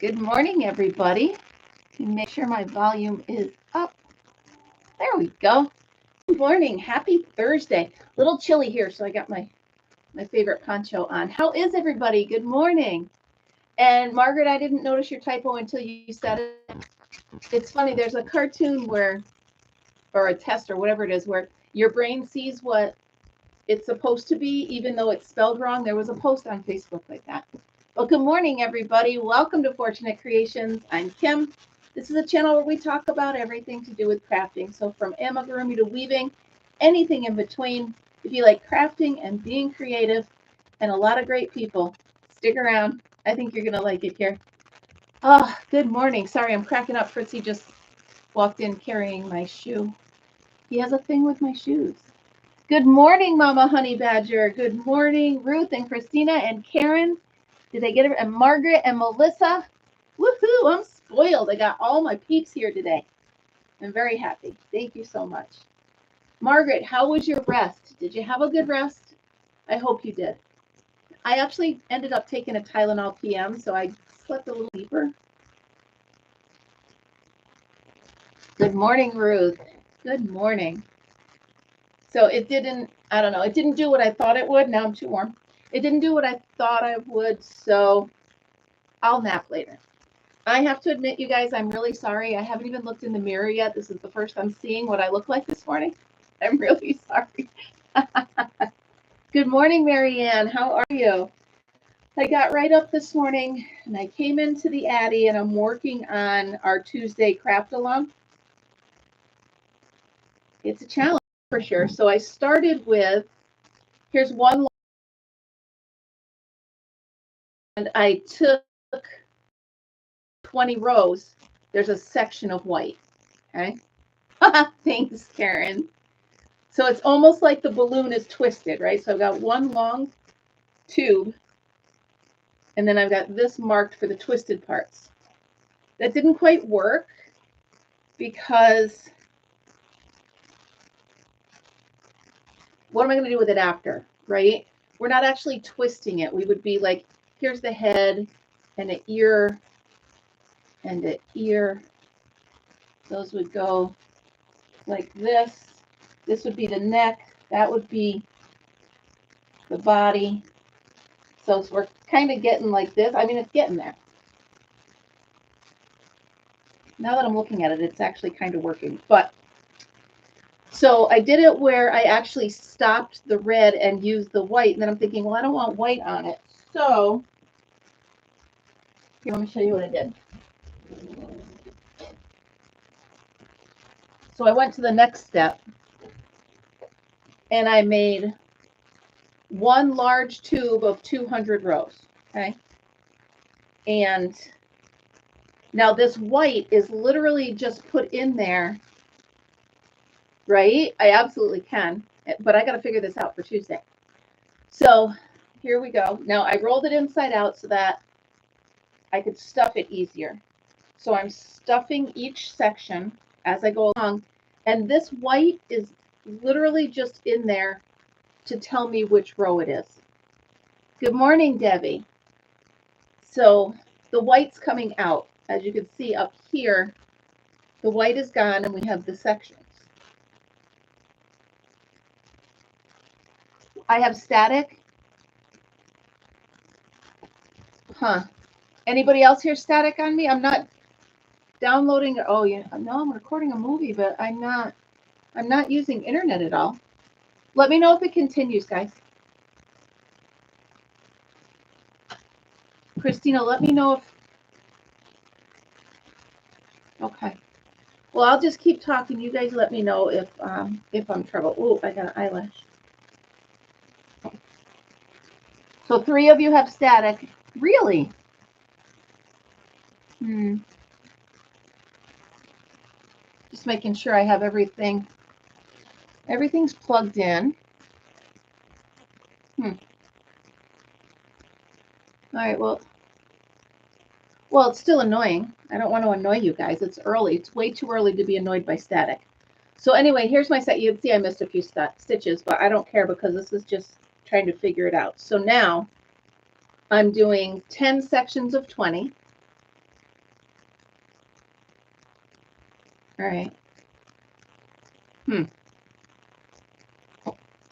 Good morning, everybody. Make sure my volume is up. There we go. Good morning. Happy Thursday. A little chilly here, so I got my favorite poncho on. How is everybody? Good morning. And Margaret, I didn't notice your typo until you said it. It's funny, there's a cartoon where, or a test or whatever it is, where your brain sees what it's supposed to be, even though it's spelled wrong. There was a post on Facebook like that. Well, good morning, everybody. Welcome to Fortunate Creations. I'm Kim. This is a channel where we talk about everything to do with crafting. So from amigurumi to weaving, anything in between. If you like crafting and being creative and a lot of great people, stick around. I think you're going to like it here. Oh, good morning. Sorry, I'm cracking up. Fritzy just walked in carrying my shoe. He has a thing with my shoes. Good morning, Mama Honey Badger. Good morning, Ruth and Christina and Karen. Did I get it? And Margaret and Melissa. Woohoo! I'm spoiled. I got all my peeps here today. I'm very happy. Thank you so much. Margaret, how was your rest? Did you have a good rest? I hope you did. I actually ended up taking a Tylenol PM, so I slept a little deeper. Good morning, Ruth. Good morning. So it didn't, I don't know, it didn't do what I thought it would. Now I'm too warm. It didn't do what I thought I would, so I'll nap later. I have to admit, you guys, I'm really sorry. I haven't even looked in the mirror yet. This is the first I'm seeing what I look like this morning. I'm really sorry. Good morning, Marianne. How are you? I got right up this morning and I came into the Addy and I'm working on our Tuesday craft along. It's a challenge for sure. So I started with, here's one, and I took 20 rows. There's a section of white. Okay. Thanks, Karen. So it's almost like the balloon is twisted, right? So I've got one long tube, and then I've got this marked for the twisted parts. That didn't quite work because what am I going to do with it after, right? We're not actually twisting it. We would be like, here's the head and an ear and an ear. Those would go like this. This would be the neck. That would be the body. So we're kind of getting like this. I mean, it's getting there. Now that I'm looking at it, it's actually kind of working. But so I did it where I actually stopped the red and used the white. And then I'm thinking, well, I don't want white on it. So here, let me show you what I did. So I went to the next step and I made one large tube of 200 rows. Okay. And now this white is literally just put in there, right? I absolutely can, but I got to figure this out for Tuesday. So here we go. Now I rolled it inside out so that I could stuff it easier. So I'm stuffing each section as I go along. And this white is literally just in there to tell me which row it is. Good morning, Debbie. So the white's coming out. As you can see up here, the white is gone and we have the sections. I have static. Huh. Anybody else hear static on me? I'm not downloading. Oh, yeah. No, I'm recording a movie, but I'm not using internet at all. Let me know if it continues, guys. Christina, let me know if. Okay. Well, I'll just keep talking. You guys let me know if I'm trouble. Oh, I got an eyelash. So 3 of you have static. Really? Just making sure I have everything. Everything's plugged in. All right, well, it's still annoying. I don't want to annoy you guys. It's early. It's way too early to be annoyed by static. So anyway, here's my set. You can see I missed a few stitches, but I don't care because this is just trying to figure it out. So now I'm doing 10 sections of 20. All right.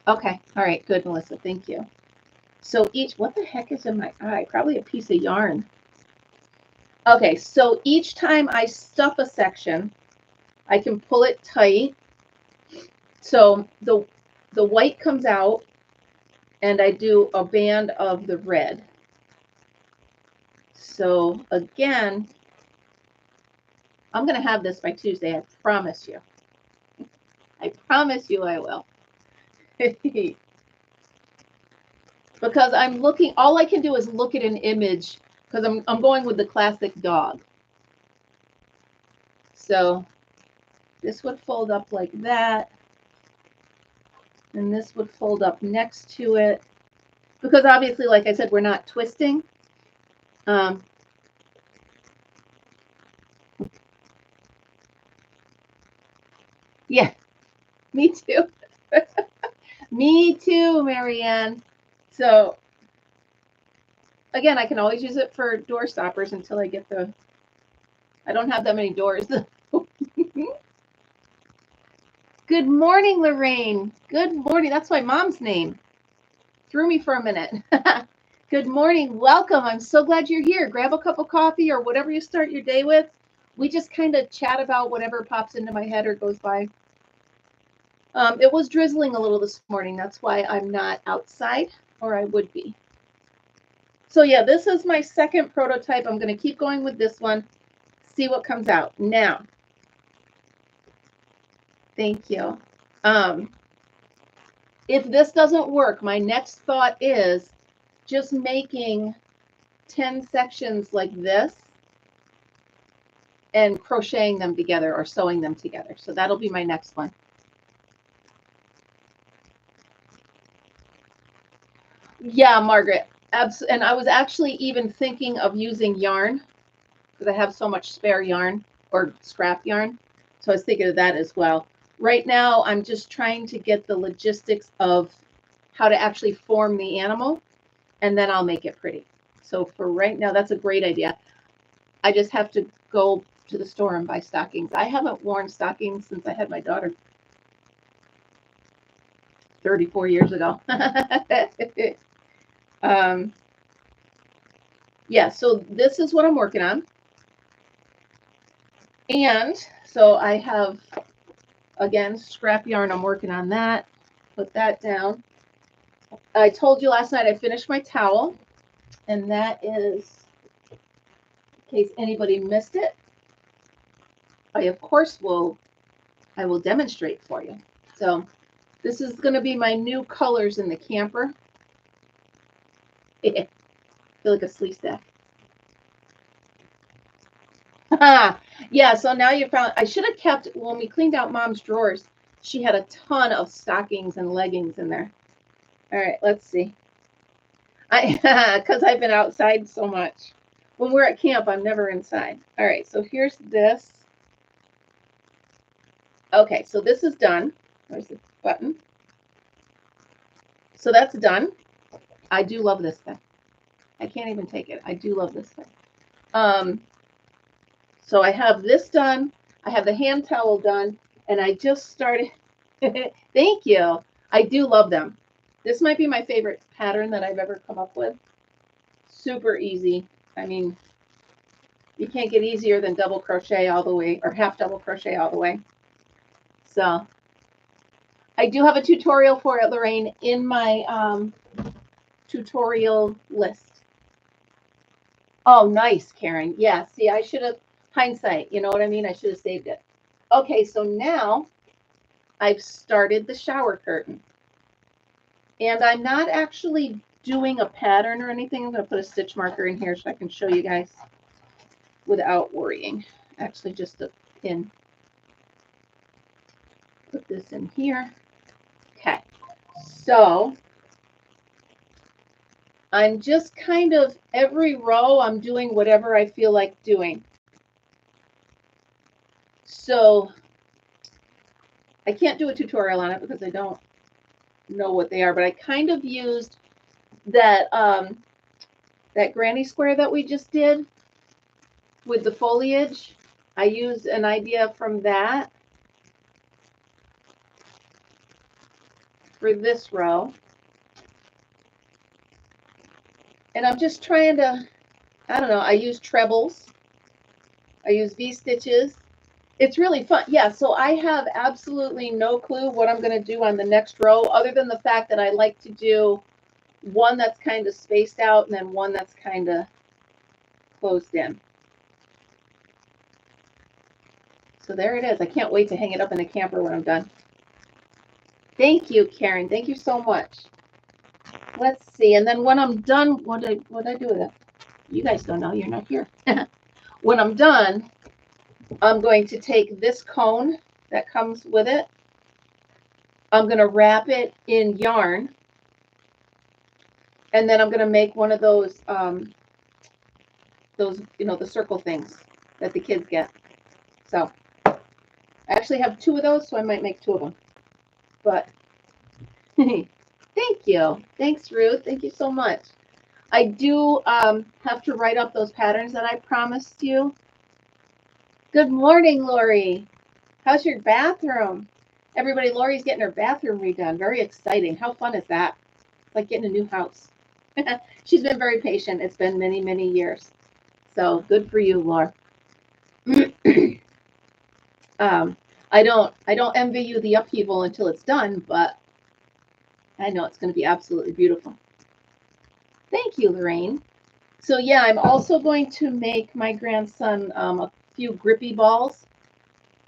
Okay. All right. Good, Melissa. Thank you. So each, what the heck is in my eye? Probably a piece of yarn. Okay. So each time I stuff a section, I can pull it tight. So the white comes out and I do a band of the red. So again, I'm going to have this by Tuesday. I promise you. I promise you I will. Because I'm looking, all I can do is look at an image because I'm going with the classic dog. So this would fold up like that. And this would fold up next to it. Because obviously, like I said, we're not twisting. Yeah, me too. Me too, Marianne. So again, I can always use it for door stoppers until I get the, I don't have that many doors. Good morning, Lorraine. Good morning. That's my mom's name. Threw me for a minute. Good morning. Welcome. I'm so glad you're here. Grab a cup of coffee or whatever you start your day with. We just kind of chat about whatever pops into my head or goes by. It was drizzling a little this morning. That's why I'm not outside, or I would be. So yeah, this is my second prototype. I'm going to keep going with this one, see what comes out. Now, thank you. If this doesn't work, my next thought is just making 10 sections like this and crocheting them together or sewing them together. So that'll be my next one. Yeah, Margaret. And I was actually even thinking of using yarn because I have so much spare yarn or scrap yarn. So I was thinking of that as well. Right now, I'm just trying to get the logistics of how to actually form the animal, and then I'll make it pretty. So for right now, that's a great idea. I just have to go to the store and buy stockings. I haven't worn stockings since I had my daughter 34 years ago. Yeah, so this is what I'm working on. And so I have, again, scrap yarn. I'm working on that. Put that down. I told you last night I finished my towel, and that is, in case anybody missed it, I of course will demonstrate for you. So this is going to be my new colors in the camper. I feel like a sleeve stack. Yeah, so now you found, I should have kept, when we cleaned out Mom's drawers, she had a ton of stockings and leggings in there. All right, let's see. Because I've been outside so much. When we're at camp, I'm never inside. All right, so here's this. Okay, so this is done. Where's the button? So that's done. I do love this thing. I can't even take it. I do love this thing. So I have this done. I have the hand towel done, and I just started. Thank you. I do love them. This might be my favorite pattern that I've ever come up with. Super easy. I mean, you can't get easier than double crochet all the way, or half double crochet all the way. So I do have a tutorial for it, Lorraine, in my tutorial list. Oh, nice, Karen. Yeah, see, I should have, hindsight, you know what I mean? I should have saved it. Okay, so now I've started the shower curtain. And I'm not actually doing a pattern or anything. I'm going to put a stitch marker in here so I can show you guys without worrying. Actually, just a pin. Put this in here. Okay, so I'm just kind of, every row I'm doing whatever I feel like doing. So I can't do a tutorial on it because I don't know what they are, but I kind of used that that granny square that we just did with the foliage. I used an idea from that for this row. And I'm just trying to, I don't know, I use trebles. I use V-stitches. It's really fun. Yeah, so I have absolutely no clue what I'm going to do on the next row, other than the fact that I like to do one that's kind of spaced out and then one that's kind of closed in. So there it is. I can't wait to hang it up in the camper when I'm done. Thank you, Karen. Thank you so much. Let's see. And then when I'm done, what did I do with it? You guys don't know. You're not here. When I'm done, I'm going to take this cone that comes with it. I'm going to wrap it in yarn. And then I'm going to make one of those, you know, the circle things that the kids get. So I actually have 2 of those, so I might make 2 of them. But thank you. Thanks, Ruth. Thank you so much. I do have to write up those patterns that I promised you. Good morning, Lori. How's your bathroom? Everybody, Lori's getting her bathroom redone. Very exciting. How fun is that? It's like getting a new house. She's been very patient. It's been many, many years. So good for you, Laura. I don't envy you the upheaval until it's done, but I know it's going to be absolutely beautiful. Thank you, Lorraine. So yeah, I'm also going to make my grandson a few grippy balls,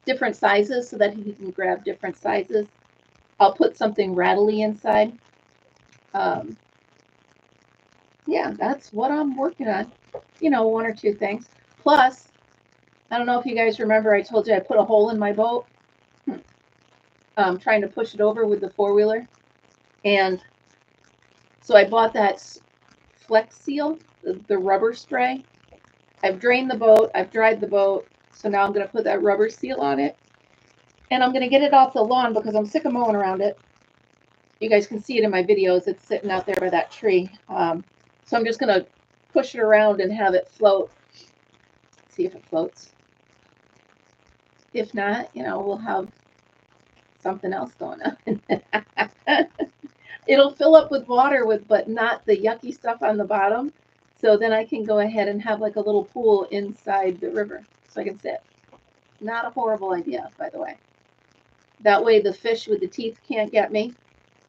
different sizes, so that he can grab different sizes. I'll put something rattly inside. Yeah, that's what I'm working on. You know, 1 or 2 things. Plus, I don't know if you guys remember, I told you I put a hole in my boat. Trying to push it over with the 4-wheeler. And so I bought that Flex Seal, the rubber spray. I've drained the boat. I've dried the boat. So now I'm going to put that rubber seal on it. And I'm going to get it off the lawn because I'm sick of mowing around it. You guys can see it in my videos. It's sitting out there by that tree. So I'm just going to push it around and have it float. See if it floats. If not, you know, we'll have something else going on. It'll fill up with water, but not the yucky stuff on the bottom. So then I can go ahead and have like a little pool inside the river so I can sit. Not a horrible idea, by the way. That way the fish with the teeth can't get me.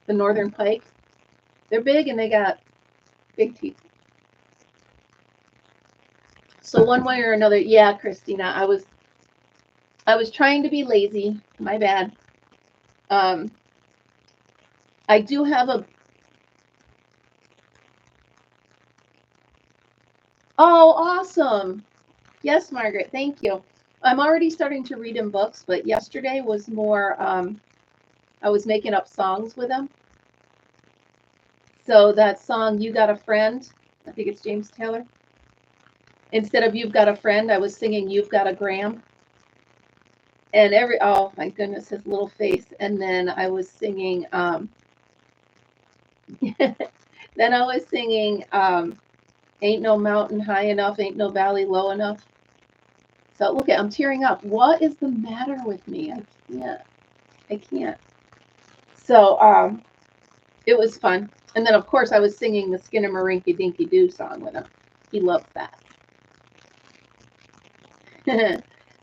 The northern pike. They're big and they got big teeth. So one way or another, yeah, Christina, I was trying to be lazy. My bad. I do have a... Oh, awesome. Yes, Margaret, thank you. I'm already starting to read in books, but yesterday was more, I was making up songs with them. So that song, You Got a Friend, I think it's James Taylor. Instead of You've Got a Friend, I was singing You've Got a Gram. And oh my goodness, his little face. And then I was singing, Ain't No Mountain High Enough, Ain't No Valley Low Enough. So look I'm tearing up. What is the matter with me? I can't. So it was fun. And then of course I was singing the Skinnamarink Dinky Doo song with him. He loves that.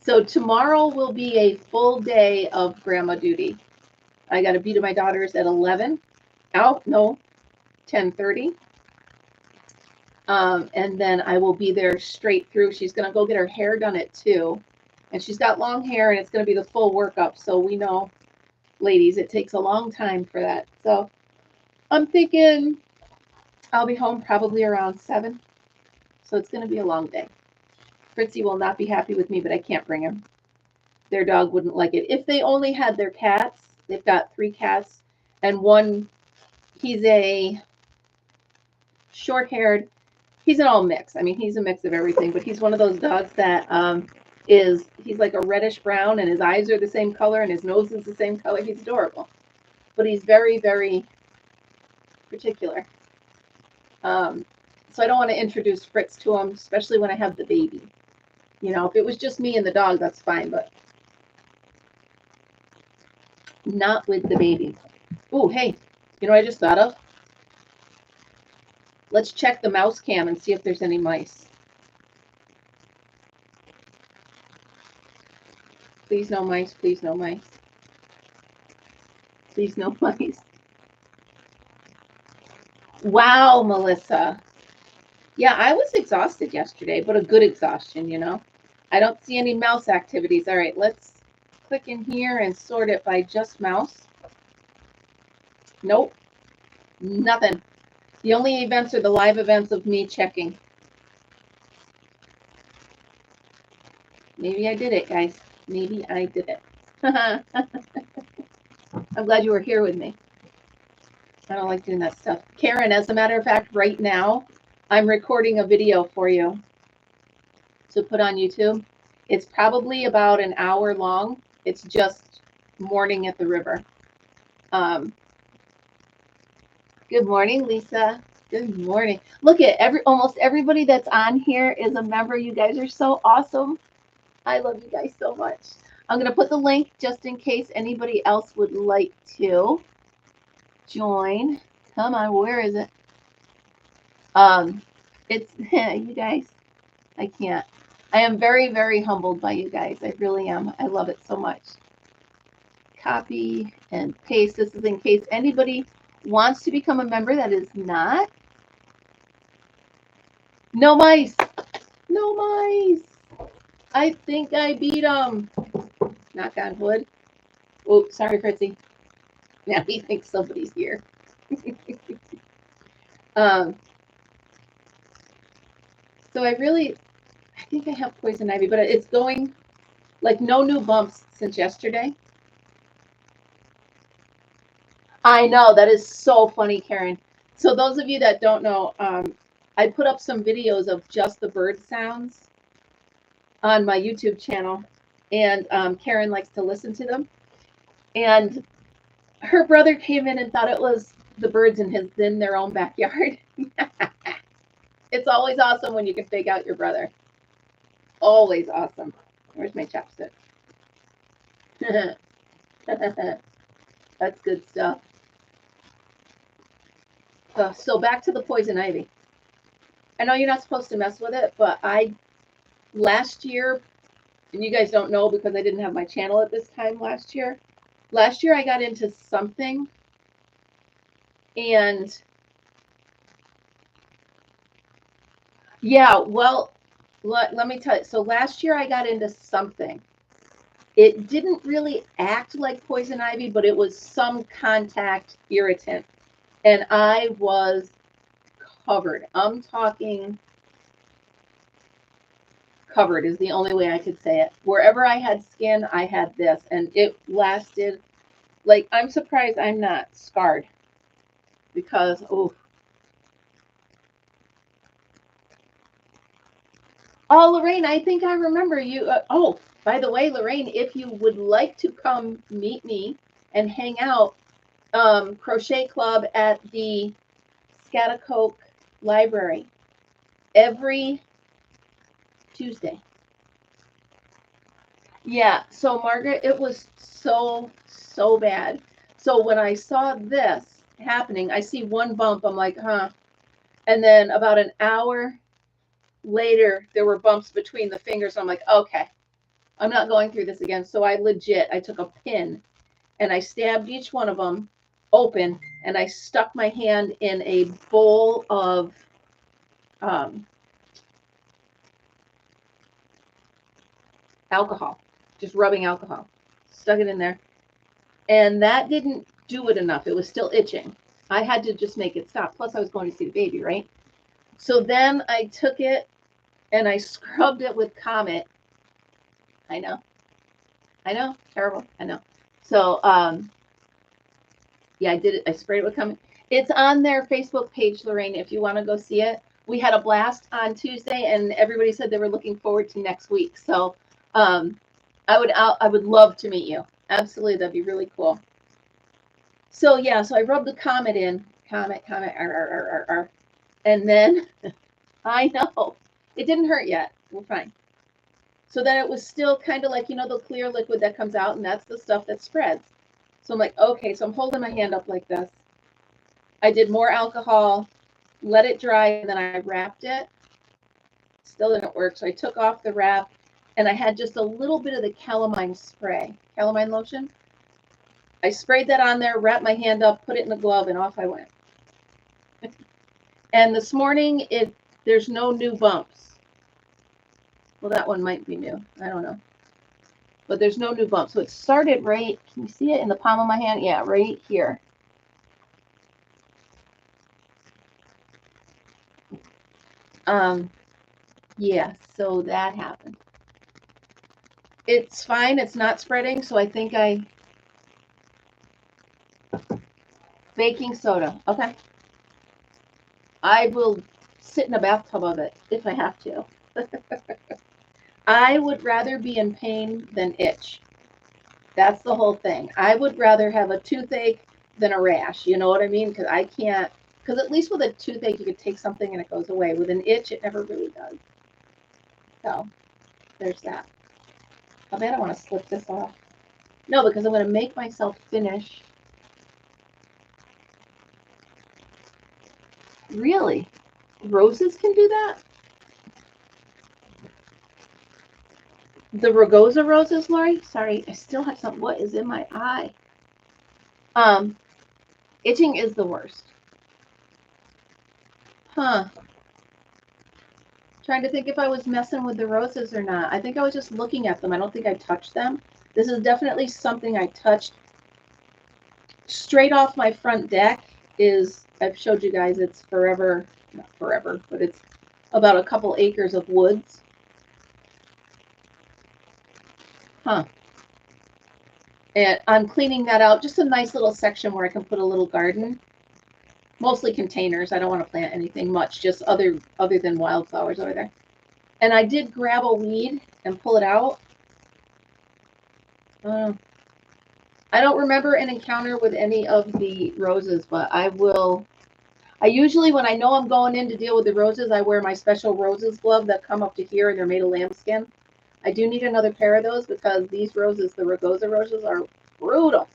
So tomorrow will be a full day of grandma duty. I got to be to my daughter's at 11. Oh, no, 10:30. And then I will be there straight through. She's going to go get her hair done at 2. And she's got long hair, and it's going to be the full workup. So we know, ladies, it takes a long time for that. So I'm thinking I'll be home probably around 7. So it's going to be a long day. Fritzy will not be happy with me, but I can't bring him. Their dog wouldn't like it. If they only had their cats, they've got 3 cats, and one, he's a short-haired, he's an all mix. I mean, he's a mix of everything, but he's one of those dogs that he's like a reddish brown, and his eyes are the same color, and his nose is the same color. He's adorable, but he's very, very particular. So I don't want to introduce Fritz to him, especially when I have the baby. You know, if it was just me and the dog, that's fine, but not with the babies. Oh, hey, you know what I just thought of? Let's check the mouse cam and see if there's any mice. Please no mice, please no mice. Please no mice. Wow, Melissa. Yeah, I was exhausted yesterday, but a good exhaustion, you know. I don't see any mouse activities. All right, let's click in here and sort it by just mouse. Nope, nothing. The only events are the live events of me checking. Maybe I did it, guys. Maybe I did it. I'm glad you were here with me. I don't like doing that stuff. Karen, as a matter of fact, right now, I'm recording a video for you to put on YouTube. It's probably about an hour long. It's just morning at the river. Good morning, Lisa. Good morning. Look at almost everybody that's on here is a member. You guys are so awesome. I love you guys so much. I'm going to put the link just in case anybody else would like to join. Come on, where is it? It's you guys. I can't. I am very, very humbled by you guys. I really am. I love it so much. Copy and paste. This is in case anybody wants to become a member that is not. No mice. No mice. I think I beat them. Knock on wood. Oh, sorry, Fritzy. Now he thinks somebody's here. So I think I have poison ivy, but it's going like no new bumps since yesterday. I know, that is so funny, Karen. So those of you that don't know, I put up some videos of just the bird sounds on my YouTube channel, and Karen likes to listen to them. And her brother came in and thought it was the birds in their own backyard. It's always awesome when you can fake out your brother. Always awesome. Where's my chapstick? That's good stuff. So back to the poison ivy. I know you're not supposed to mess with it, but last year, and you guys don't know because I didn't have my channel at this time last year. Last year I got into something, and yeah, well, let me tell you. So last year I got into something. It didn't really act like poison ivy, but it was some contact irritant. And I was covered. I'm talking covered is the only way I could say it. Wherever I had skin, I had this. And it lasted, like, I'm surprised I'm not scarred. Because, oh. Oh, Lorraine, I think I remember you. Oh, by the way, Lorraine, if you would like to come meet me and hang out, crochet club at the Scotticoke Library every Tuesday. Yeah, so Margaret, it was so bad. So when I saw this happening, I see one bump, I'm like, huh. And then about an hour later, there were bumps between the fingers. I'm like, okay, I'm not going through this again. So I took a pin and I stabbed each one of them open, and I stuck my hand in a bowl of alcohol, just rubbing alcohol, stuck it in there, and that didn't do it enough. It was still itching. I had to just make it stop. Plus I was going to see the baby, right? So then I took it and I scrubbed it with Comet. I know, terrible, I know. So yeah, I did it. I sprayed it with Comet. It's on their Facebook page, Lorraine, if you want to go see it. We had a blast on Tuesday, and everybody said they were looking forward to next week. So I would love to meet you. Absolutely, that'd be really cool. So yeah, so I rubbed the Comet in. Comet, and then I know it didn't hurt yet. We're fine. So then it was still kind of like, you know, the clear liquid that comes out, and that's the stuff that spreads. So I'm like, okay, so I'm holding my hand up like this. I did more alcohol, let it dry, and then I wrapped it. Still didn't work, so I took off the wrap, and I had just a little bit of the calamine spray, calamine lotion. I sprayed that on there, wrapped my hand up, put it in the glove, and off I went. And this morning, there's no new bumps. Well, that one might be new. I don't know. But there's no new bumps. So it started right, can you see it in the palm of my hand? Yeah, right here. Yeah, so that happened. It's fine. It's not spreading. So I think baking soda. Okay. I will sit in a bathtub of it if I have to. I would rather be in pain than itch. That's the whole thing. I would rather have a toothache than a rash. You know what I mean? Because I can't, because at least with a toothache, you could take something and it goes away. With an itch, it never really does. So there's that. I bet I want to slip this off. No, because I'm going to make myself finish. Really? Roses can do that? The Ragosa roses, Lori? Sorry, I still have something. What is in my eye? Itching is the worst. Huh. Trying to think if I was messing with the roses or not. I think I was just looking at them. I don't think I touched them. This is definitely something I touched. Straight off my front deck is, I've showed you guys, it's forever, not forever, but it's about a couple acres of woods. Huh. And I'm cleaning that out. Just a nice little section where I can put a little garden. Mostly containers. I don't want to plant anything much, just other than wildflowers over there. And I did grab a weed and pull it out. I don't remember an encounter with any of the roses, but I will. I usually, when I know I'm going in to deal with the roses, I wear my special roses glove that come up to here, and they're made of lambskin. I do need another pair of those because these roses, the Ragosa roses, are brutal.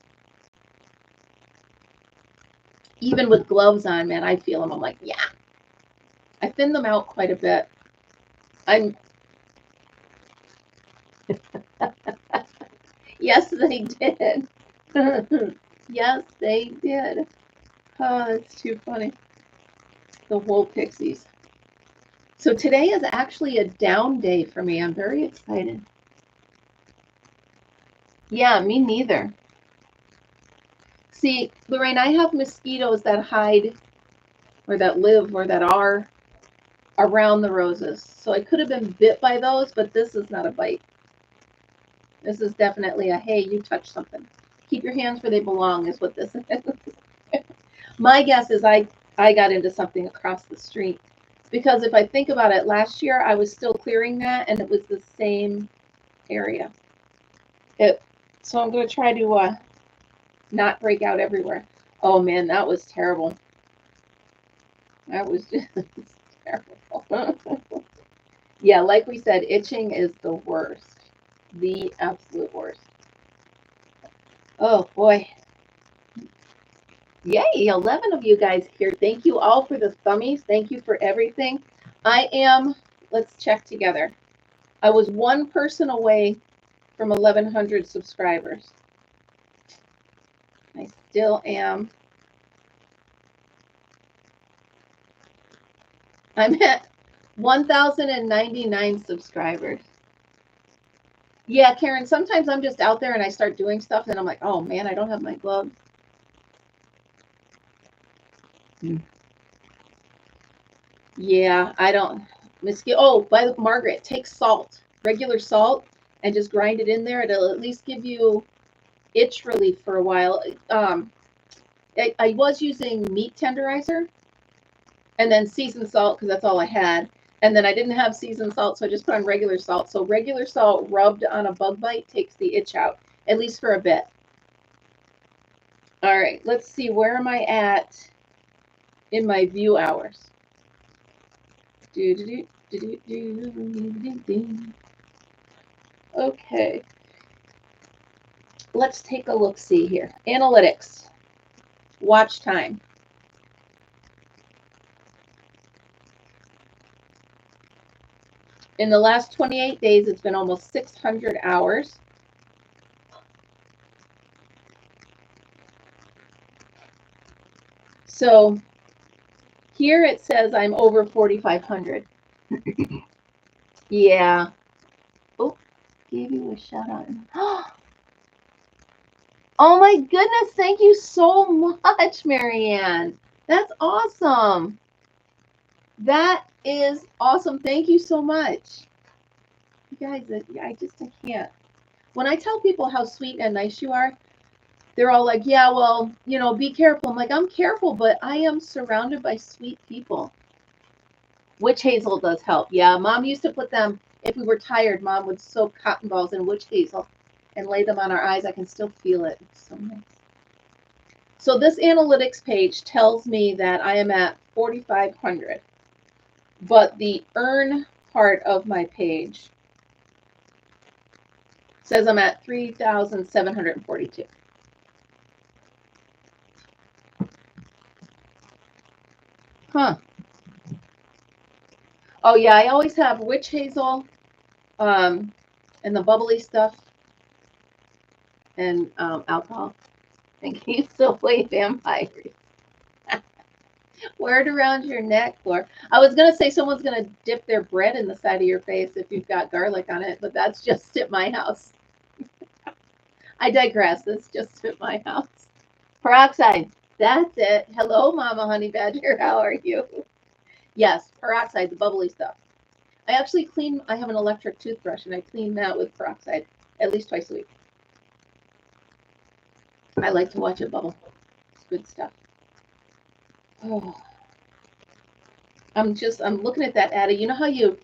Even with gloves on, man, I feel them. I'm like, yeah. I thin them out quite a bit. Yes, they did. Yes, they did. Oh, it's too funny. The wool pixies. So today is actually a down day for me. I'm very excited. Yeah, me neither. See, Lorraine, I have mosquitoes that hide or that live or that are around the roses. So I could have been bit by those, but this is not a bite. This is definitely a, hey, you touched something. Keep your hands where they belong is what this is. My guess is I got into something across the street. Because if I think about it, last year I was still clearing that and it was the same area. So I'm going to try to not break out everywhere. Oh man, that was terrible. That was just terrible. Yeah, like we said, itching is the worst. The absolute worst. Oh boy. Yay, 11 of you guys here. Thank you all for the thummies. Thank you for everything. Let's check together. I was one person away from 1,100 subscribers. I still am. I'm at 1,099 subscribers. Yeah, Karen, sometimes I'm just out there and I start doing stuff and I'm like, oh man, I don't have my gloves. Yeah, I don't. Oh, by the Margaret, take salt, regular salt, and just grind it in there. It'll at least give you itch relief for a while. I was using meat tenderizer and then seasoned salt because that's all I had. And then I didn't have seasoned salt, so I just put on regular salt. So regular salt rubbed on a bug bite takes the itch out, at least for a bit. All right, let's see. Where am I at in my view hours? Okay. Let's take a look-see here. Analytics. Watch time. In the last 28 days, it's been almost 600 hours. So here it says I'm over 4,500. Yeah. Oh, gave you a shout out. Oh my goodness, thank you so much, Marianne. That's awesome. That is awesome. Thank you so much. You guys, I can't. When I tell people how sweet and nice you are, they're all like, yeah, well, you know, be careful. I'm like, I'm careful, but I am surrounded by sweet people. Witch hazel does help. Yeah, Mom used to put them, if we were tired, Mom would soak cotton balls in witch hazel and lay them on our eyes. I can still feel it. It's so nice. So this analytics page tells me that I am at 4,500, but the earn part of my page says I'm at 3,742. Huh. Oh yeah, I always have witch hazel, and the bubbly stuff, and alcohol, and keeps away vampires. Wear it around your neck, or I was gonna say someone's gonna dip their bread in the side of your face if you've got garlic on it, but that's just at my house. I digress. It's just at my house. Peroxide. That's it. Hello, Mama Honey Badger. How are you? Yes, peroxide, the bubbly stuff. I actually clean. I have an electric toothbrush, and I clean that with peroxide at least twice a week. I like to watch it bubble. It's good stuff. Oh. I'm looking at that, Addie. You know how you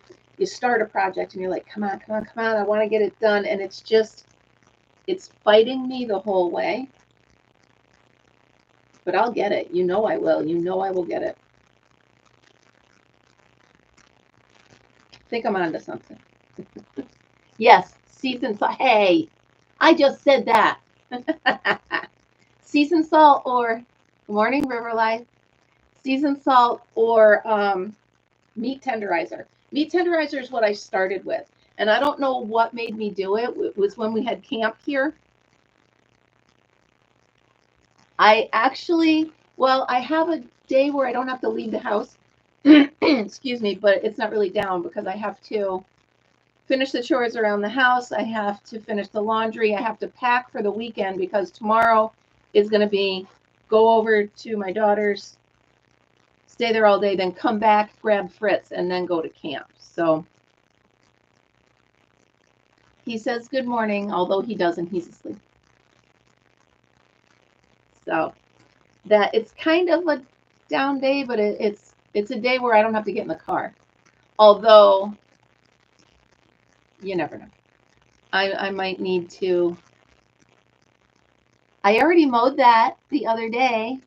start a project and you're like, come on, come on, come on. I want to get it done. And it's fighting me the whole way. But I'll get it. You know I will. You know I will get it. I think I'm onto something. Yes, seasoned salt. Hey, I just said that. Seasoned salt or, good morning, River Life. Seasoned salt or meat tenderizer. Meat tenderizer is what I started with. And I don't know what made me do it. It was when we had camp here. I actually, well, I have a day where I don't have to leave the house. Excuse me, but it's not really down because I have to finish the chores around the house. I have to finish the laundry. I have to pack for the weekend because tomorrow is going to be go over to my daughter's, stay there all day, then come back, grab Fritz, and then go to camp. So he says good morning, although he doesn't. He's asleep. So that it's kind of a down day, but it's a day where I don't have to get in the car. Although, you never know. I might need to. I already mowed that the other day.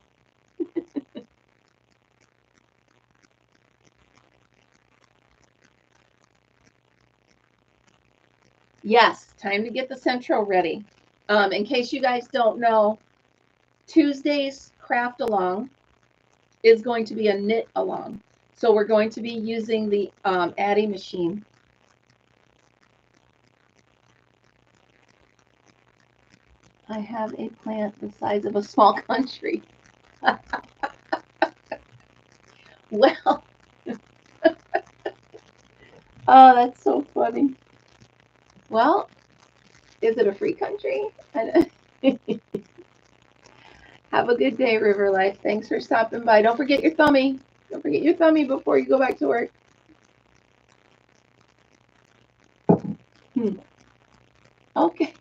Yes, time to get the central ready. In case you guys don't know, Tuesday's craft along is going to be a knit along. So we're going to be using the Addie machine. I have a plant the size of a small country. Well, oh, that's so funny. Well, is it a free country? Have a good day, River Life. Thanks for stopping by. Don't forget your thumbie. Don't forget your thumbie before you go back to work. Okay.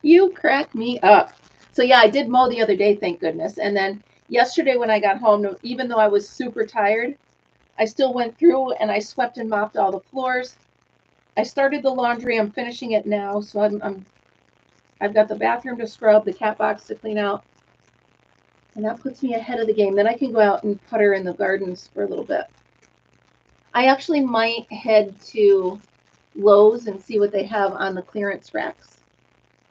You crack me up. So yeah, I did mow the other day, thank goodness. And then yesterday when I got home, even though I was super tired, I still went through and I swept and mopped all the floors. I started the laundry. I'm finishing it now. So I've got the bathroom to scrub, the cat box to clean out. And that puts me ahead of the game. Then I can go out and putter in the gardens for a little bit. I actually might head to Lowe's and see what they have on the clearance racks.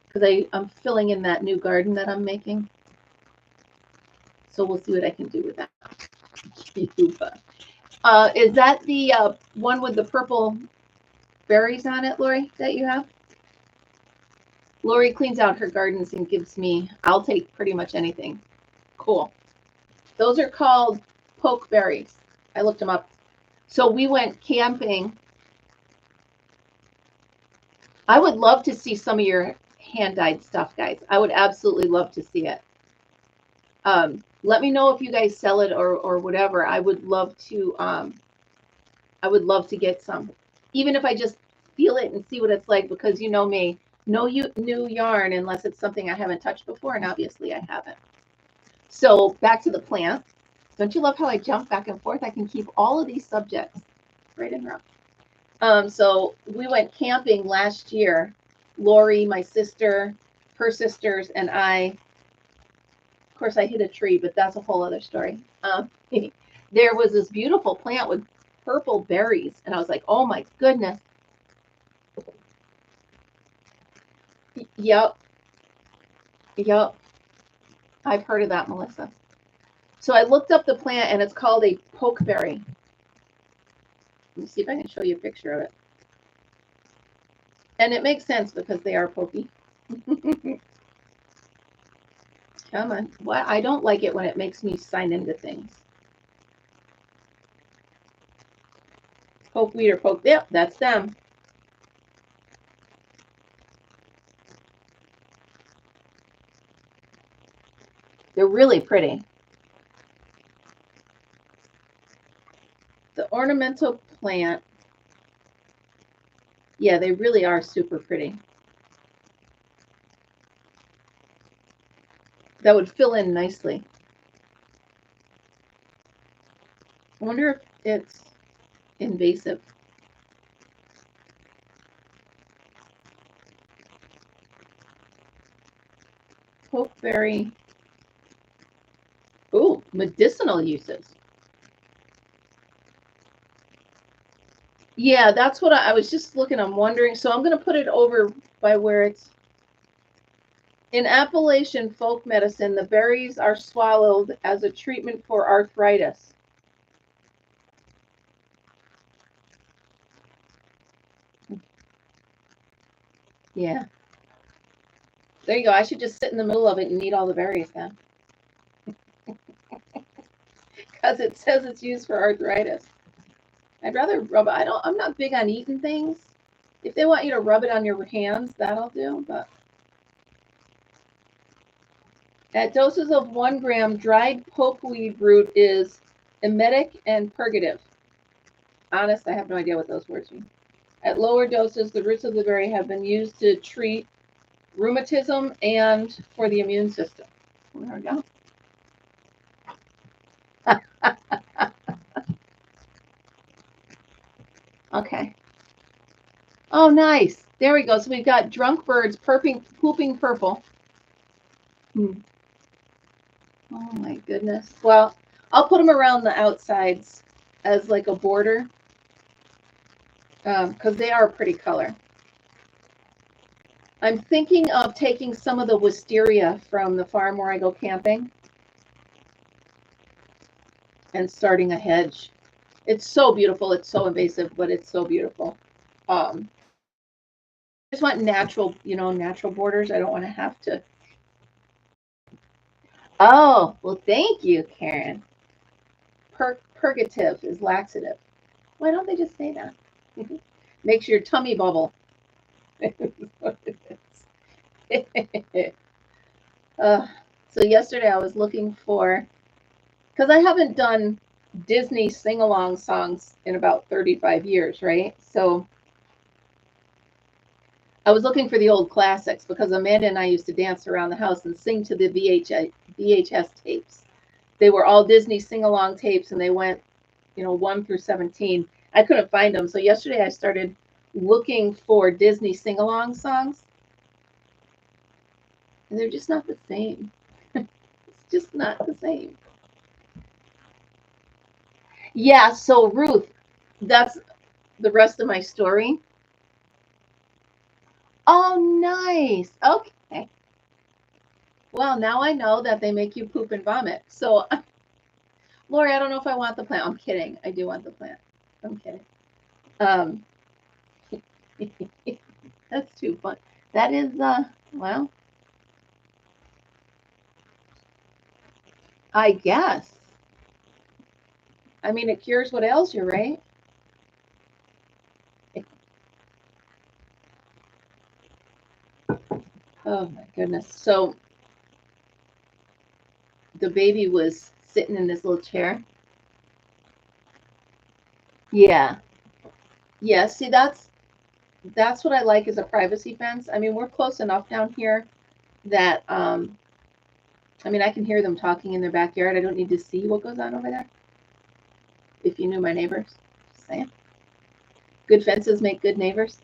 Because I'm filling in that new garden that I'm making. So we'll see what I can do with that. Is that the one with the purple berries on it, Lori, that you have? Lori cleans out her gardens and gives me, I'll take pretty much anything. Cool. Those are called pokeberries. I looked them up. So we went camping. I would love to see some of your hand-dyed stuff, guys. I would absolutely love to see it. Let me know if you guys sell it or whatever. I would love to get some. Even if I just feel it and see what it's like, because you know me, no new yarn unless it's something I haven't touched before, and obviously I haven't. So back to the plant. Don't you love how I jump back and forth? I can keep all of these subjects right in row. So we went camping last year. Lori, my sister, her sisters, and I. Of course, I hit a tree, but that's a whole other story. There was this beautiful plant with purple berries, and I was like, oh my goodness. Yep. I've heard of that, Melissa. So I looked up the plant, and it's called a pokeberry. Let me see if I can show you a picture of it. And it makes sense because they are pokey. Come on. Well, I don't like it when it makes me sign into things. Pokeweed or poke. Yep, that's them. They're really pretty. The ornamental plant. Yeah, they really are super pretty. That would fill in nicely. I wonder if it's invasive. Pokeberry. Ooh, medicinal uses. Yeah, that's what I was just looking. I'm wondering. So I'm going to put it over by where it's. In Appalachian folk medicine, the berries are swallowed as a treatment for arthritis. Yeah. There you go. I should just sit in the middle of it and eat all the berries then. Because it says it's used for arthritis. I'd rather rub it. I'm not big on eating things. If they want you to rub it on your hands, that'll do. But at doses of 1 gram, dried pokeweed root is emetic and purgative. Honest, I have no idea what those words mean. At lower doses, the roots of the berry have been used to treat rheumatism and for the immune system. There we go. Okay. Oh, nice. There we go. So we've got drunk birds pooping purple. Oh, my goodness. Well, I'll put them around the outsides as like a border because they are a pretty color. I'm thinking of taking some of the wisteria from the farm where I go camping and starting a hedge. It's so beautiful. It's so invasive, but it's so beautiful. I just want natural, natural borders. I don't want to have to. Oh, well, thank you, Karen. Purgative is laxative. Why don't they just say that? Makes your tummy bubble. So yesterday I was looking for, because I haven't done Disney sing-along songs in about 35 years, right? So I was looking for the old classics because Amanda and I used to dance around the house and sing to the VHS tapes. They were all Disney sing-along tapes, and they went, 1 through 17. I couldn't find them, so yesterday I started looking for Disney sing-along songs, and they're just not the same. It's just not the same. Yeah, so Ruth, that's the rest of my story. Oh, nice. Okay. Well, now I know that they make you poop and vomit. So, Lori, I don't know if I want the plant. I'm kidding. I do want the plant. I'm kidding. That's too fun. That is, well, I guess. I mean, it cures what ails you, right? Oh my goodness. So the baby was sitting in this little chair. Yeah. Yeah. See, that's what I like is a privacy fence. I mean, we're close enough down here that I mean, I can hear them talking in their backyard. I don't need to see what goes on over there. If you knew my neighbors, just saying. Good fences make good neighbors.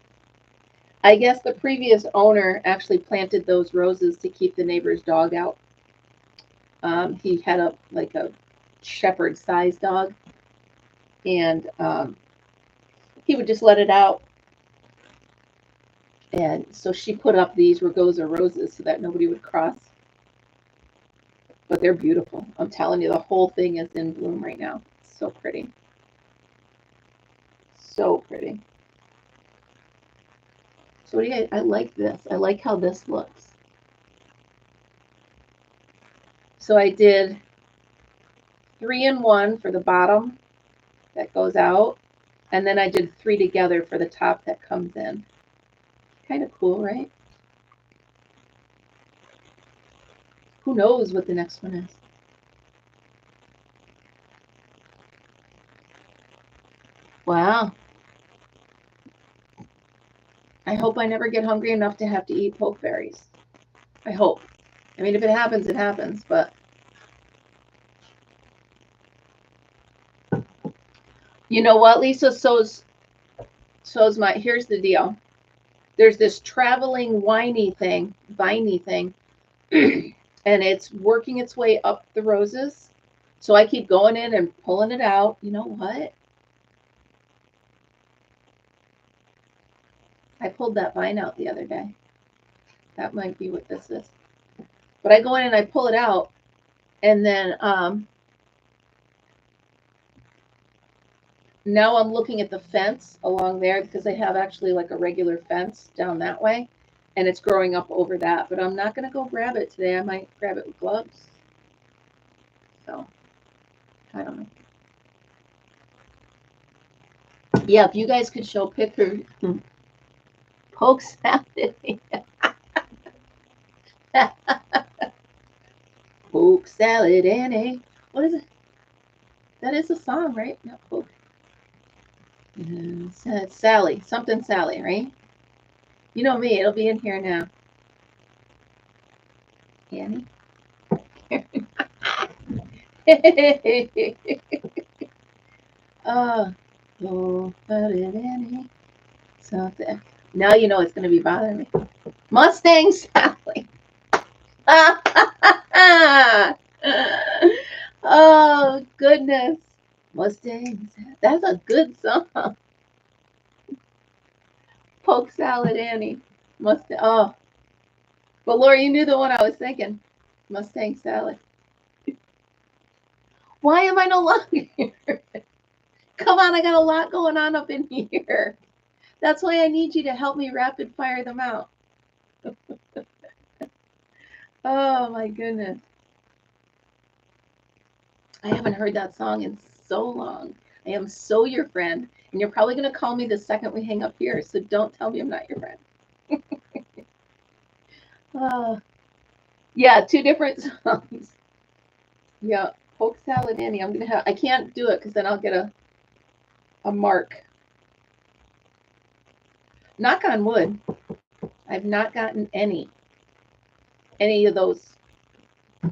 I guess the previous owner actually planted those roses to keep the neighbor's dog out. He had a shepherd-sized dog, and he would just let it out. And so she put up these Ragosa roses so that nobody would cross. But they're beautiful. I'm telling you, the whole thing is in bloom right now. It's so pretty. So pretty. So what do you? I like this. I like how this looks. So I did 3-in-1 for the bottom that goes out, and then I did 3 together for the top that comes in. Kind of cool, right? Who knows what the next one is? Wow. I hope I never get hungry enough to have to eat pokeberries. I hope. I mean, if it happens, it happens, but you know what, Lisa? So's my, here's the deal. There's this traveling viney thing, and it's working its way up the roses. So I keep going in and pulling it out. You know what? I pulled that vine out the other day. That might be what this is. But I go in and I pull it out, and then now I'm looking at the fence along there because they have actually like a regular fence down that way, and it's growing up over that. But I'm not going to go grab it today. I might grab it with gloves. So, I don't know. Yeah, if you guys could show pictures, poke salad. Poke salad, Annie. What is it? That is a song, right? Not poke. It's Sally. Something Sally, right? You know me. It'll be in here now. Annie. Oh, Annie. Something. Now you know it's going to be bothering me. Mustang Sally. Oh, goodness. Mustang. That's a good song. Poke salad Annie. Mustang. Oh. But Laura, you knew the one I was thinking. Mustang salad. Why am I no longer here? Come on, I got a lot going on up in here. That's why I need you to help me rapid fire them out. Oh my goodness. I haven't heard that song in so long. I am so your friend. And you're probably going to call me the second we hang up here. So don't tell me I'm not your friend. Yeah, 2 different songs. Yeah, poke salad Annie. I'm going to have, I can't do it because then I'll get a mark. Knock on wood. I've not gotten any of those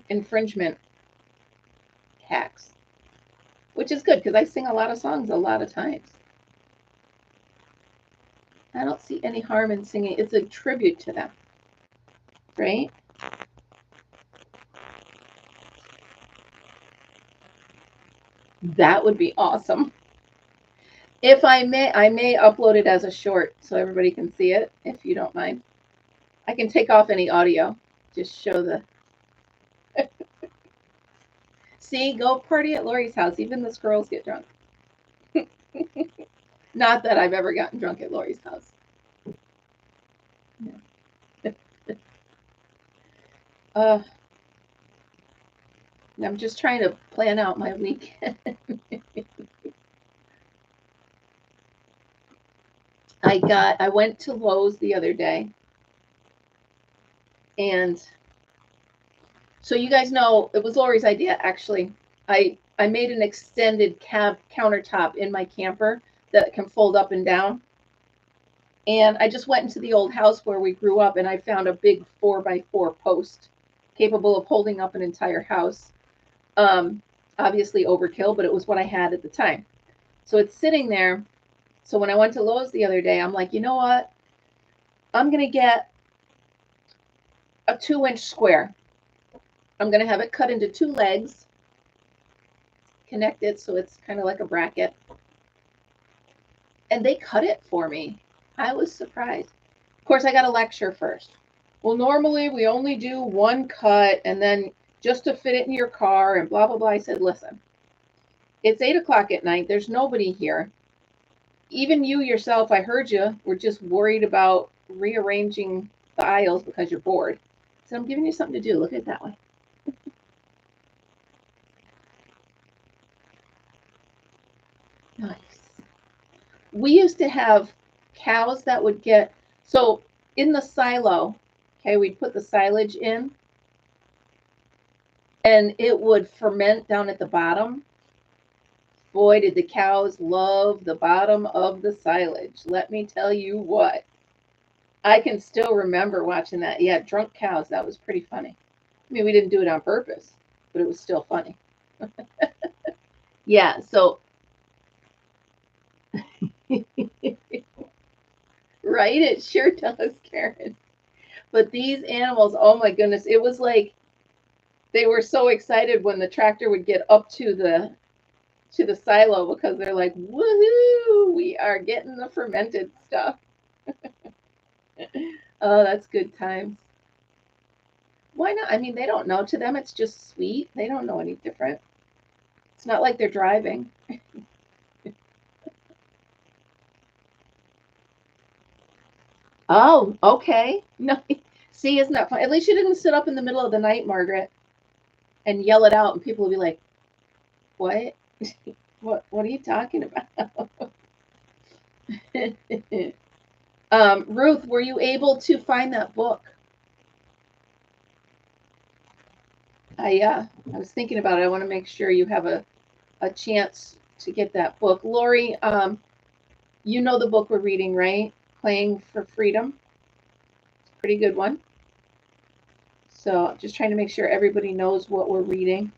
infringement hacks, which is good because I sing a lot of songs a lot of times. I don't see any harm in singing. It's a tribute to them, right? That would be awesome. If I may upload it as a short so everybody can see it, if you don't mind. I can take off any audio. Just show the. See, go party at Lori's house. Even the squirrels get drunk. Not that I've ever gotten drunk at Lori's house. Yeah. I'm just trying to plan out my weekend. I went to Lowe's the other day, and so you guys know it was Lori's idea, actually. I made an extended cab countertop in my camper that can fold up and down. And I just went into the old house where we grew up, and I found a big 4x4 post capable of holding up an entire house. Obviously overkill, but it was what I had at the time. So it's sitting there. So when I went to Lowe's the other day, I'm like, you know what? I'm going to get a 2-inch square. I'm going to have it cut into 2 legs, connect it so it's kind of like a bracket. And they cut it for me. I was surprised. Of course, I got a lecture first. Well, normally we only do 1 cut, and then just to fit it in your car and blah, blah, blah. I said, listen, it's 8 o'clock at night. There's nobody here. Even you yourself, I heard you, were just worried about rearranging the aisles because you're bored. So I'm giving you something to do. Look at it that way. Nice. We used to have cows that would get, so in the silo, okay, we'd put the silage in, and it would ferment down at the bottom. Boy, did the cows love the bottom of the silage. Let me tell you what. I can still remember watching that. Yeah, drunk cows. That was pretty funny. I mean, we didn't do it on purpose, but it was still funny. Yeah, so. Right? It sure does, Karen. But these animals, oh my goodness, it was like they were so excited when the tractor would get up to the silo because they're like, woohoo, we are getting the fermented stuff. Oh, that's good times. Why not? I mean, they don't know. To them, it's just sweet. They don't know any different. It's not like they're driving. Oh, okay. No, see, isn't that fun? At least you didn't sit up in the middle of the night, Margaret, and yell it out, and people will be like, what? What are you talking about? Ruth, were you able to find that book? I was thinking about it. I want to make sure you have a chance to get that book. Lori, you know the book we're reading, right? Playing for Freedom. It's a pretty good one. So I'm just trying to make sure everybody knows what we're reading.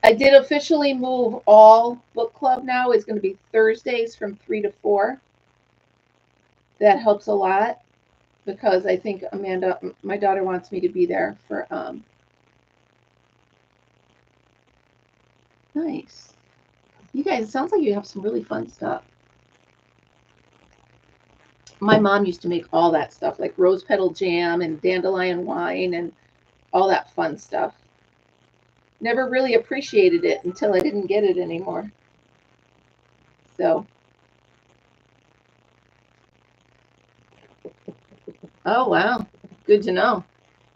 I did officially move all book club now. It's going to be Thursdays from 3 to 4. That helps a lot because I think Amanda, my daughter, wants me to be there for nice. You guys, it sounds like you have some really fun stuff. My mom used to make all that stuff, like rose petal jam and dandelion wine and all that fun stuff. Never really appreciated it until I didn't get it anymore. So, oh wow, good to know.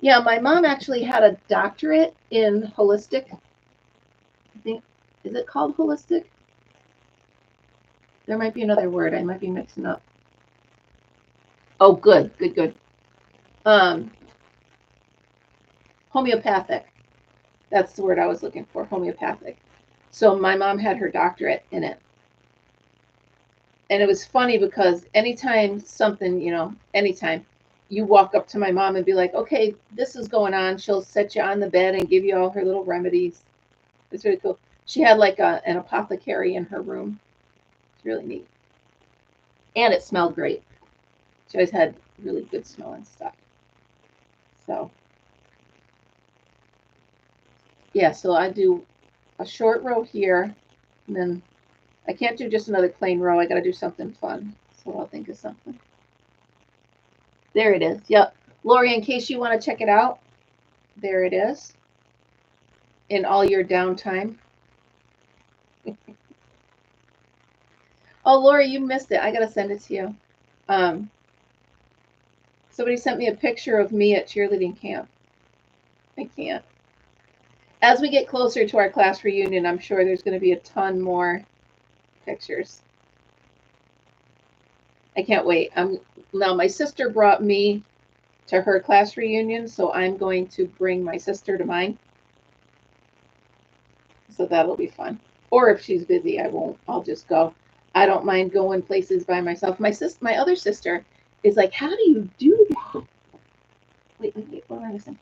Yeah, my mom actually had a doctorate in holistic. I think, is it called holistic? There might be another word. I might be mixing up. Oh, good. Homeopathic. That's the word I was looking for, homeopathic. So my mom had her doctorate in it. And it was funny because anytime anytime you walk up to my mom and be like, okay, this is going on, she'll set you on the bed and give you all her little remedies. It's really cool. She had like an apothecary in her room. It's really neat. And it smelled great. She always had really good smelling stuff. So, yeah, so I do a short row here, and then I can't do just another plain row. I got to do something fun. So I'll think of something. There it is. Yep. Lori, in case you want to check it out, there it is in all your downtime. Oh, Lori, you missed it. I got to send it to you. Somebody sent me a picture of me at cheerleading camp. I can't. As we get closer to our class reunion, I'm sure there's going to be a ton more pictures. I can't wait. Now my sister brought me to her class reunion, so I'm going to bring my sister to mine. So that'll be fun. Or if she's busy, I won't. I'll just go. I don't mind going places by myself. My other sister is like, how do you do that? Wait, what am I missing?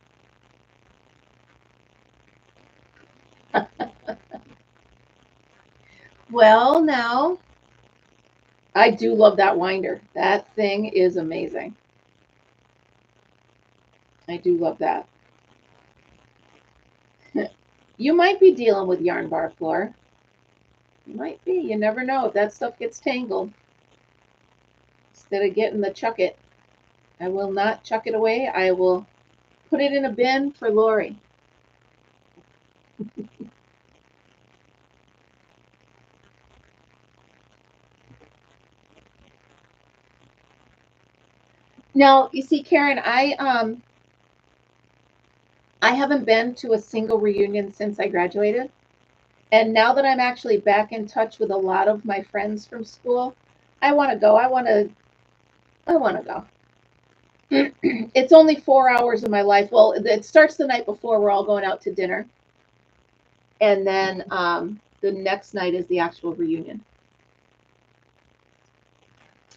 Well, now, I do love that winder. That thing is amazing. I do love that. You might be dealing with yarn bar floor. You might be. You never know if that stuff gets tangled. Instead of getting the chuck it, I will not chuck it away. I will put it in a bin for Lori. Now, you see, Karen, I haven't been to a single reunion since I graduated. And now that I'm actually back in touch with a lot of my friends from school, I want to go. I want to go. It's only 4 hours of my life. Well, it starts the night before. We're all going out to dinner. And then the next night is the actual reunion.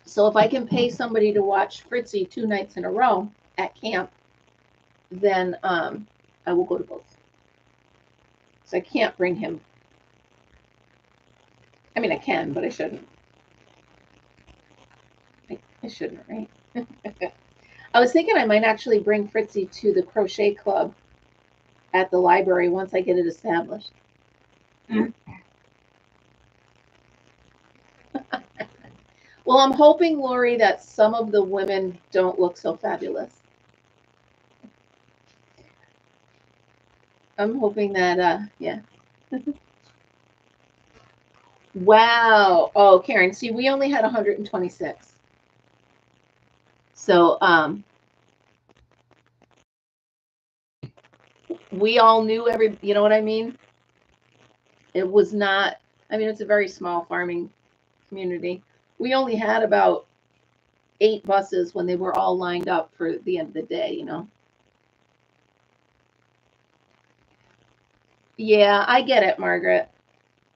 So if I can pay somebody to watch Fritzy 2 nights in a row at camp, then I will go to both. So I can't bring him. I mean, I can, but I shouldn't. I shouldn't, right? I was thinking I might actually bring Fritzy to the crochet club at the library once I get it established. Well, I'm hoping, Lori, that some of the women don't look so fabulous. I'm hoping that, yeah. Wow. Oh, Karen, see, we only had 126. So, we all knew you know what I mean? It was not, I mean, it's a very small farming community. We only had about 8 buses when they were all lined up for the end of the day, you know? Yeah, I get it, Margaret.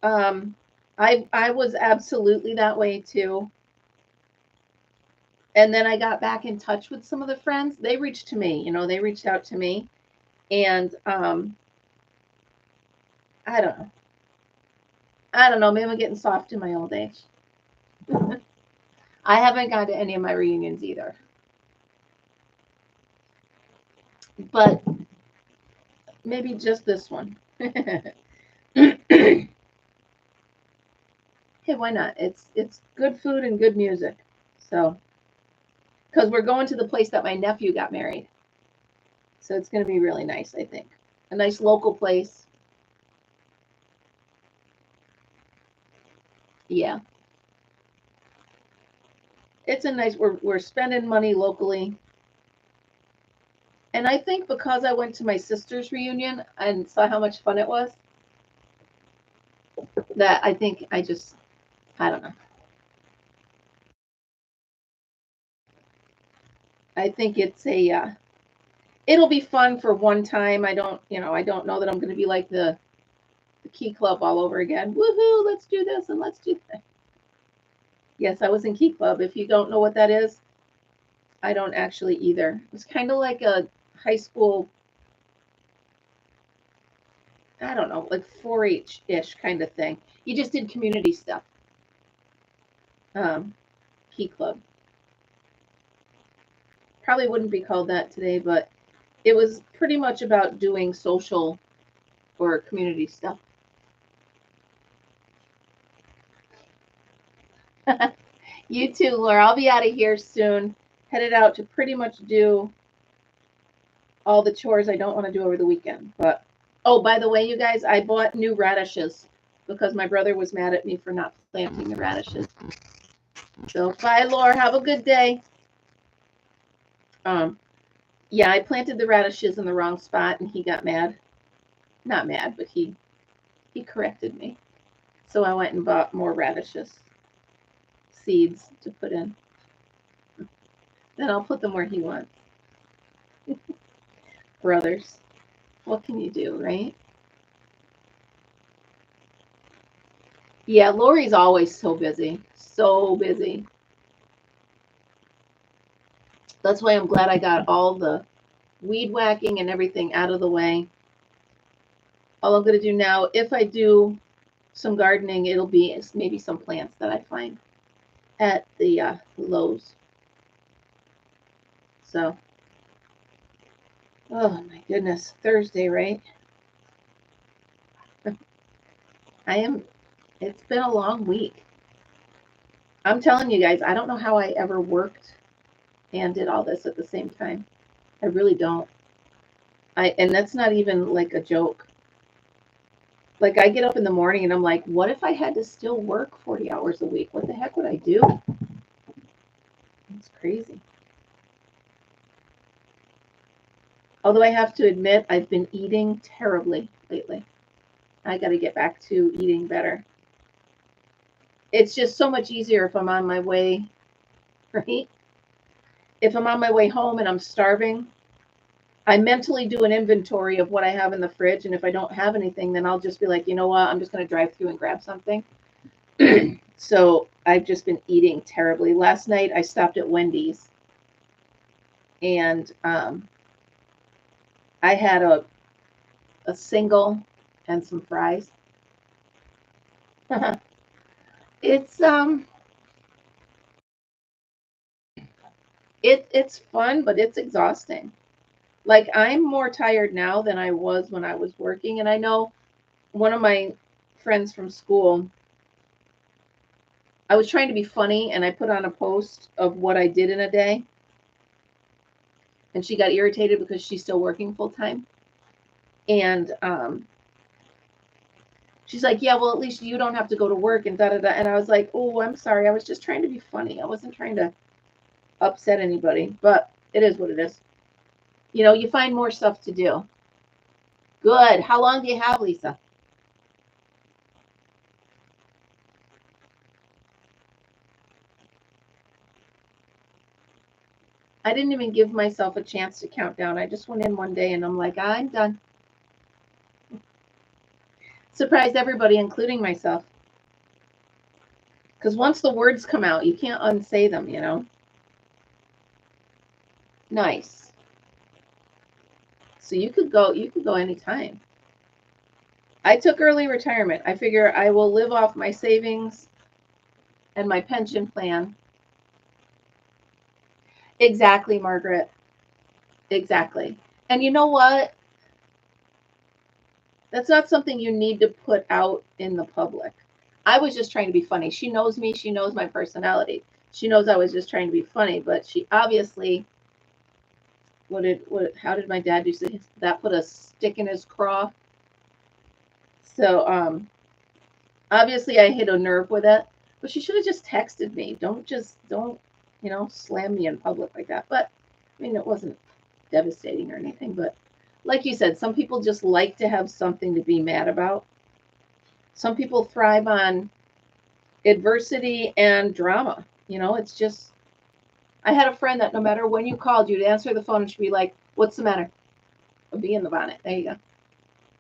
I was absolutely that way too. And then I got back in touch with some of the friends. They reached to me, you know, they reached out to me. And I don't know. I don't know. Maybe I'm getting soft in my old age. I haven't gone to any of my reunions either. But maybe just this one. Hey, why not? It's good food and good music. So, because we're going to the place that my nephew got married. So it's going to be really nice, I think. A nice local place. Yeah. It's a nice, we're spending money locally. And I think because I went to my sister's reunion and saw how much fun it was, that I think I don't know. I think it's it'll be fun for one time. I don't know that I'm going to be like the Key Club all over again. Woohoo, let's do this and let's do that. Yes, I was in Key Club. If you don't know what that is, I don't actually either. It's kind of like a high school, I don't know, like 4-H-ish kind of thing. You just did community stuff. Key Club. Probably wouldn't be called that today, but it was pretty much about doing social or community stuff. You too, Laura. I'll be out of here soon. Headed out to pretty much do all the chores I don't want to do over the weekend. But, oh, by the way, you guys, I bought new radishes because my brother was mad at me for not planting the radishes. So, bye, Laura. Have a good day. Yeah, I planted the radishes in the wrong spot, and he got mad. Not mad, but he corrected me. So I went and bought more radishes, seeds to put in. Then I'll put them where he wants. Brothers, what can you do, right? Yeah, Lori's always so busy. So busy. That's why I'm glad I got all the weed whacking and everything out of the way. All I'm going to do now, if I do some gardening, it'll be maybe some plants that I find at the Lowe's. So, oh my goodness, Thursday, right? It's been a long week. I'm telling you guys, I don't know how I ever worked and did all this at the same time. I really don't. And that's not even like a joke. Like I get up in the morning and I'm like, what if I had to still work 40 hours a week? What the heck would I do? It's crazy. Although I have to admit, I've been eating terribly lately. I got to get back to eating better. It's just so much easier if I'm on my way, right? If I'm on my way home and I'm starving, I mentally do an inventory of what I have in the fridge. And if I don't have anything, then I'll just be like, you know what? I'm just going to drive through and grab something. So I've just been eating terribly. Last night I stopped at Wendy's and I had a single and some fries. It's it's fun, but it's exhausting. Like I'm more tired now than I was when I was working. And I know one of my friends from school, I was trying to be funny and I put on a post of what I did in a day. And she got irritated because she's still working full time. And she's like, yeah, well, at least you don't have to go to work and da-da-da. And I was like, oh, I'm sorry. I was just trying to be funny. I wasn't trying to upset anybody, but it is what it is. You know, you find more stuff to do. Good. How long do you have, Lisa? I didn't even give myself a chance to count down. I just went in one day and I'm like, I'm done. Surprised everybody, including myself. Because once the words come out, you can't unsay them, you know? Nice. So you could go anytime. I took early retirement. I figure I will live off my savings and my pension plan. Exactly, Margaret. Exactly. And you know what? That's not something you need to put out in the public. I was just trying to be funny. She knows me. She knows my personality. She knows I was just trying to be funny, but she obviously, how did my dad used to, that put a stick in his craw? So, obviously I hit a nerve with it, but she should have just texted me. Don't, you know, slam me in public like that. But I mean, it wasn't devastating or anything, but like you said, some people just like to have something to be mad about. Some people thrive on adversity and drama. You know, it's just, I had a friend that no matter when you called, you'd answer the phone and she'd be like, what's the matter? A bee in the bonnet. There you go.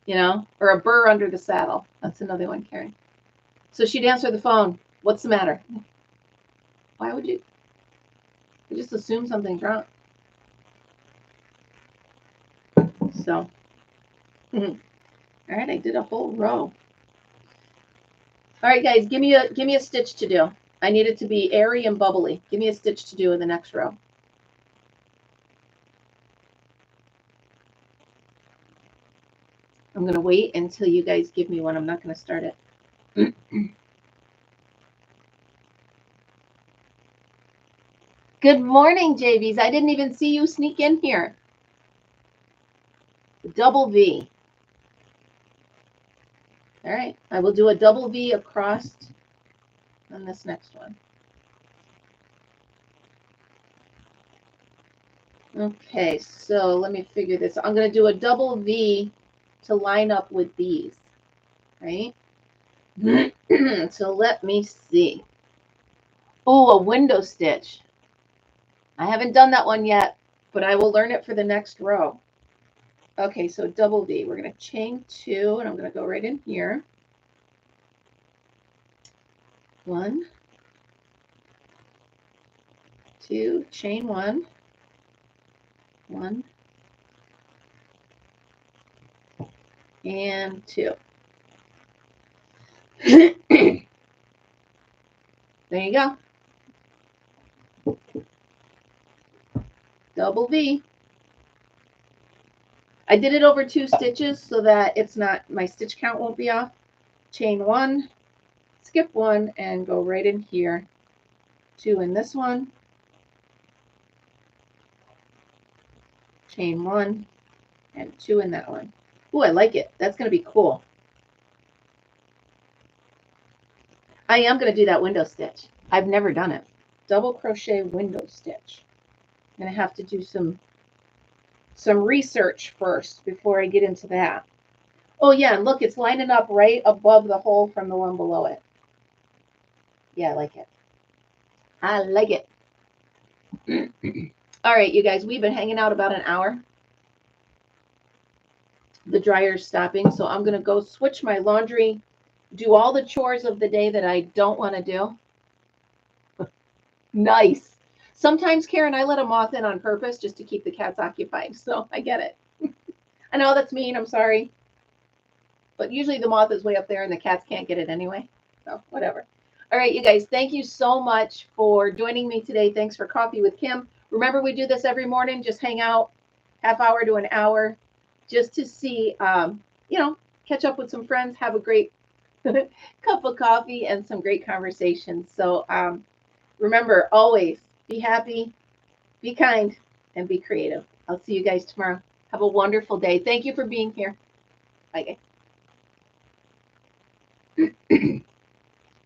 You know, or a burr under the saddle. That's another one, Karen. So she'd answer the phone. What's the matter? Why would you? You just assume something's wrong. So, all right, I did a whole row. All right, guys, give me a stitch to do. I need it to be airy and bubbly. Give me a stitch to do in the next row. I'm going to wait until you guys give me one. I'm not going to start it. Good morning, JVs. I didn't even see you sneak in here. double V. All right, I will do a double V across on this next one. Okay, so let me figure this. I'm going to do a double V to line up with these, right? So let me see. Oh, a window stitch. I haven't done that one yet, but I will learn it for the next row. Okay, so double V. We're going to chain 2, and I'm going to go right in here. 1, 2, chain 1, 1, and 2. There you go. Double V. I did it over 2 stitches so that it's not, my stitch count won't be off. Chain 1, skip 1, and go right in here. 2 in this one. Chain 1, and 2 in that one. Ooh, I like it. That's going to be cool. I am going to do that window stitch. I've never done it. Double crochet window stitch. I'm going to have to do some research first before I get into that. Oh yeah, and look, it's lining up right above the hole from the one below it. Yeah, I like it. I like it. All right, you guys, we've been hanging out about an hour. The dryer's stopping, so I'm going to go switch my laundry, do all the chores of the day that I don't want to do. Nice. Sometimes, Karen, I let a moth in on purpose just to keep the cats occupied, so I get it. I know that's mean, I'm sorry. But usually the moth is way up there and the cats can't get it anyway, so whatever. All right, you guys, thank you so much for joining me today. Thanks for Coffee with Kim. Remember, we do this every morning. Just hang out, half hour to an hour, just to see, you know, catch up with some friends, have a great cup of coffee and some great conversations. So remember, always be happy, be kind, and be creative. I'll see you guys tomorrow. Have a wonderful day. Thank you for being here. Bye, guys.